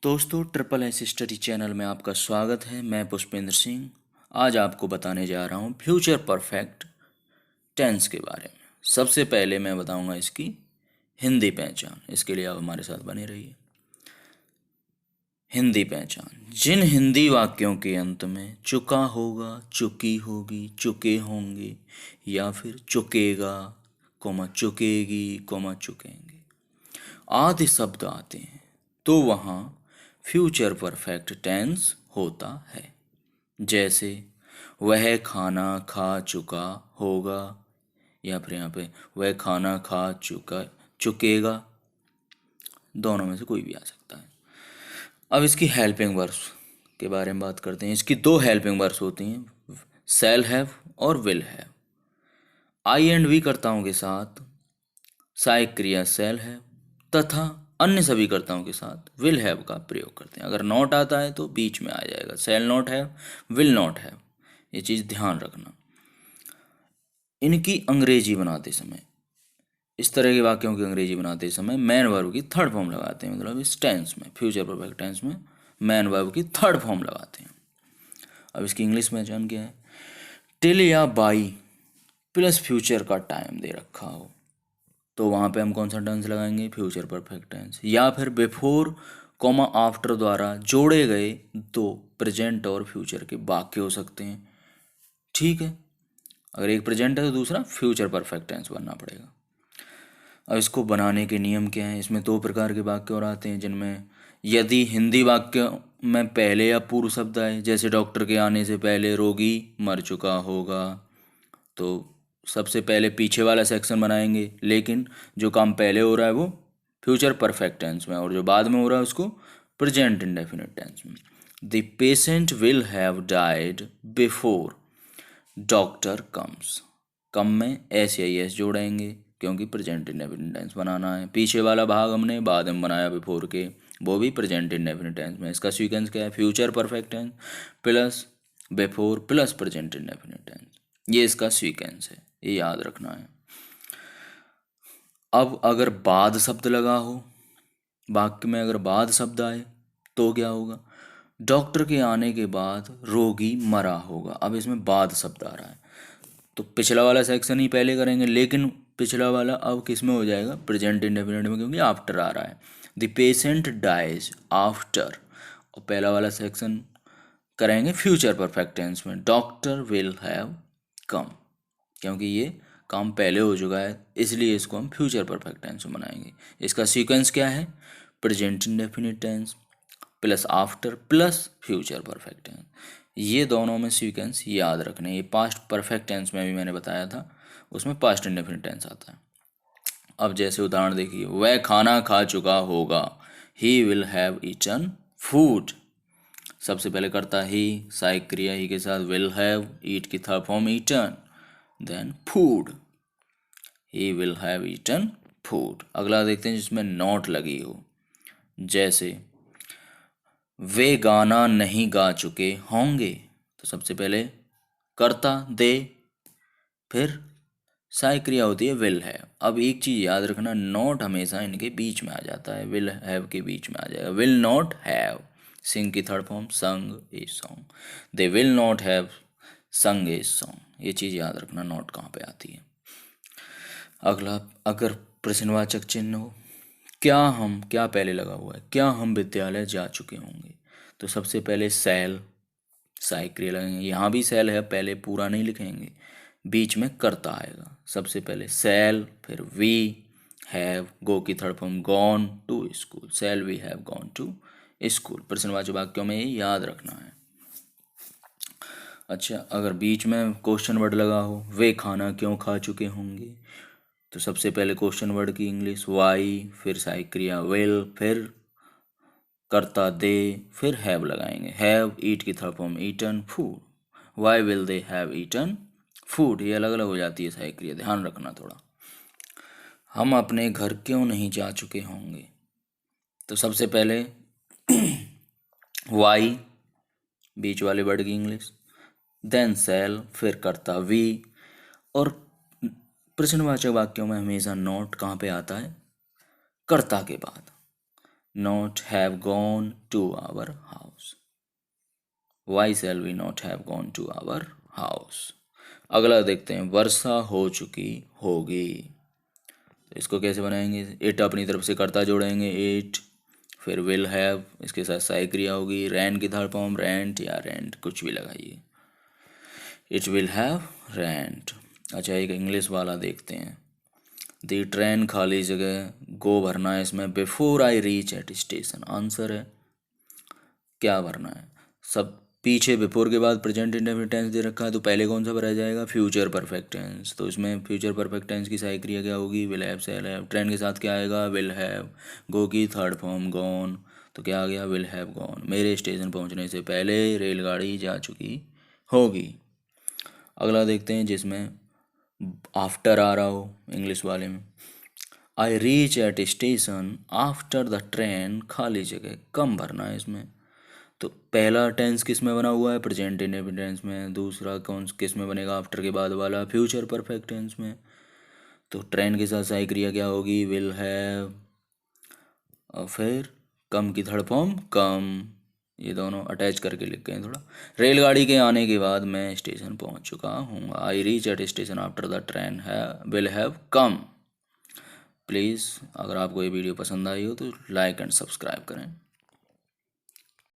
दोस्तों triple S study channel में आपका स्वागत है। मैं पुष्पेंद्र सिंह आज आपको बताने जा रहा हूँ फ्यूचर परफेक्ट टेंस के बारे में। सबसे पहले मैं बताऊंगा इसकी हिंदी पहचान। इसके लिए आप हमारे साथ बने रहिए। हिंदी पहचान। जिन हिंदी वाक्यों के अंत में चुका होगा, चुकी होगी, चुके होंगे या फिर चुकेगा, चुकेगी, चुकेंगे आदि शब्द आते हैं तो वहाँ फ्यूचर परफेक्ट टेंस होता है। जैसे वह खाना खा चुका होगा या फिर यहाँ पे वह खाना खा चुकेगा, दोनों में से कोई भी आ सकता है। अब इसकी हेल्पिंग वर्ब्स के बारे में बात करते हैं। इसकी दो हेल्पिंग वर्ब्स होती हैं, शैल हैव और will have. I and we कर्ताओं के साथ सहायक क्रिया शैल हैव तथा अन्य सभी कर्ताओं के साथ विल हैव का प्रयोग करते हैं। अगर नॉट आता है तो बीच में आ जाएगा, shall not have, will not have. ये चीज़ ध्यान रखना। इनकी अंग्रेजी बनाते समय, इस तरह के वाक्यों की अंग्रेजी बनाते समय मैन वर्ब की थर्ड फॉर्म लगाते हैं। मतलब इस टेंस में, फ्यूचर परफेक्ट टेंस में मैन वर्ब की थर्ड फॉर्म लगाते हैं। अब इसकी इंग्लिश पहचान क्या है? टिल या बाई प्लस फ्यूचर का टाइम दे रखा हो तो वहाँ पे हम कौन सा टेंस लगाएंगे? Future perfect tense. या फिर बिफोर कॉमा आफ्टर द्वारा जोड़े गए दो प्रेजेंट और फ्यूचर के वाक्य हो सकते हैं। ठीक है, अगर एक प्रेजेंट है तो दूसरा फ्यूचर परफेक्ट टेंस बनना पड़ेगा। अब इसको बनाने के नियम क्या हैं? इसमें दो प्रकार के वाक्य और आते हैं, जिनमें यदि हिंदी वाक्य में पहले या पूर्व शब्द आए, जैसे डॉक्टर के आने से पहले रोगी मर चुका होगा, तो सबसे पहले पीछे वाला सेक्शन बनाएंगे। लेकिन जो काम पहले हो रहा है वो फ्यूचर परफेक्ट टेंस में, और जो बाद में हो रहा है उसको प्रेजेंट इंडेफिनिट टेंस में। The patient will have died before doctor comes. Come में एस या एस जोड़ेंगे क्योंकि प्रेजेंट इंडेफिनिट टेंस बनाना है। पीछे वाला भाग हमने बाद में बनाया बिफोर के, वो भी प्रेजेंट इंडेफिनिट टेंस में। इसका सीक्वेंस क्या है? Future perfect tense plus before plus present indefinite tense. ये इसका सीक्वेंस है, ये याद रखना है। अब अगर बाद शब्द लगा हो, वाक्य में अगर बाद शब्द आए तो क्या होगा? डॉक्टर के आने के बाद रोगी मरा होगा। अब इसमें बाद शब्द आ रहा है तो पिछला वाला सेक्शन ही पहले करेंगे, लेकिन पिछला वाला अब किस में हो जाएगा? प्रेजेंट इंडेफिनिट में, क्योंकि आफ्टर आ रहा है। द पेशेंट डाइज आफ्टर, और पहला वाला सेक्शन करेंगे फ्यूचर परफेक्ट टेंस में, डॉक्टर विल हैव कम, क्योंकि ये काम पहले हो चुका है, इसलिए इसको हम फ्यूचर परफेक्ट टेंस में बनाएंगे। इसका सीक्वेंस क्या है? Present indefinite tense plus after plus future perfect tense. ये दोनों में सीक्वेंस याद रखने। ये पास्ट परफेक्ट टेंस में भी मैंने बताया था, उसमें पास्ट इंडेफिनिट टेंस आता है। अब जैसे उदाहरण देखिए, वह खाना खा चुका होगा, he will have eaten food. सबसे पहले करता ही, सहायक क्रिया ही के साथ विल हैव, ईट की third form eaten, then food, he will have eaten food. अगला देखते हैं जिसमें नॉट लगी हो। जैसे वे गाना नहीं गा चुके होंगे, तो सबसे पहले कर्ता दे, फिर सहायक क्रिया होती है विल हैव। अब एक चीज़ याद रखना, नॉट हमेशा इनके बीच में आ जाता है, विल हैव के बीच में आ जाएगा। विल नॉट हैव, सिंग की थर्ड फॉर्म संग a song, they will not have संग ए सॉन्ग। ये चीज़ याद रखना, नॉट कहाँ पे आती है। अगला, अगर प्रश्नवाचक चिन्ह हो, क्या पहले लगा हुआ है, क्या हम विद्यालय जा चुके होंगे, तो सबसे पहले सैल, सहायक क्रिया लगेंगे। यहाँ भी सैल है, पहले पूरा नहीं लिखेंगे, बीच में करता आएगा। सबसे पहले सैल, फिर वी हैव, गो की third form gone to school, shall we have gone to school. प्रश्नवाचक वाक्यों में ये याद रखना है। अच्छा, अगर बीच में क्वेश्चन वर्ड लगा हो, वे खाना क्यों खा चुके होंगे, तो सबसे पहले क्वेश्चन वर्ड की इंग्लिश वाई, फिर सहायक क्रिया विल, फिर कर्ता दे, फिर हैव लगाएंगे। हैव, ईट की third form eaten, food, why will they have eaten food. ये अलग अलग हो जाती है सहायक क्रिया, ध्यान रखना थोड़ा। हम अपने घर क्यों नहीं जा चुके होंगे, तो सबसे पहले वाई, बीच वाले वर्ड की इंग्लिश, देन सेल, फिर कर्ता वी। और प्रश्नवाचक वाक्यों में हमेशा नॉट कहाँ पे आता है? कर्ता के बाद। not have gone to our house? Why shall we not have gone to our house? अगला देखते हैं, वर्षा हो चुकी होगी। तो इसको कैसे बनाएंगे? इट अपनी तरफ से कर्ता जोड़ेंगे, इट, फिर विल हैव, इसके साथ सहायक क्रिया होगी, रैन की थर्ड फॉर्म रेंट या रेंट कुछ भी लगाइए, इट विल हैव रेंट। अच्छा, एक इंग्लिश वाला देखते हैं। दी ट्रेन खाली जगह, गो भरना है इसमें, before I reach at station, answer है क्या भरना है? सब पीछे बिफोर के बाद प्रेजेंट इंडेफिनिट टेंस दे रखा है, तो पहले कौन सा भरा जाएगा? Future perfect tense. तो इसमें फ्यूचर परफेक्ट टेंस की सहायक क्रिया क्या होगी? Will have, shall have. Train के साथ क्या आएगा? Will have. गो की थर्ड फॉर्म गॉन, तो क्या आ गया? Will have gone. मेरे स्टेशन पहुंचने से पहले रेलगाड़ी जा चुकी होगी। अगला देखते हैं जिसमें आफ्टर आ रहा हो, इंग्लिश वाले में। I reach at station after the train, खाली जगह, कम भरना है इसमें। तो पहला टेंस किस में बना हुआ है? प्रेजेंट इंडेफिनिट टेंस में। दूसरा कौन किस में बनेगा? आफ्टर के बाद वाला फ्यूचर परफेक्ट टेंस में। तो ट्रेन के साथ सहायक क्रिया क्या होगी? विल हैव, और फिर कम की थर्ड फॉर्म कम। ये दोनों अटैच करके लिख गए थोड़ा। रेलगाड़ी के आने के बाद मैं स्टेशन पहुंच चुका हूँ। I reach at station after the train है विल हैव कम। प्लीज़ अगर आपको ये वीडियो पसंद आई हो तो लाइक एंड सब्सक्राइब करें।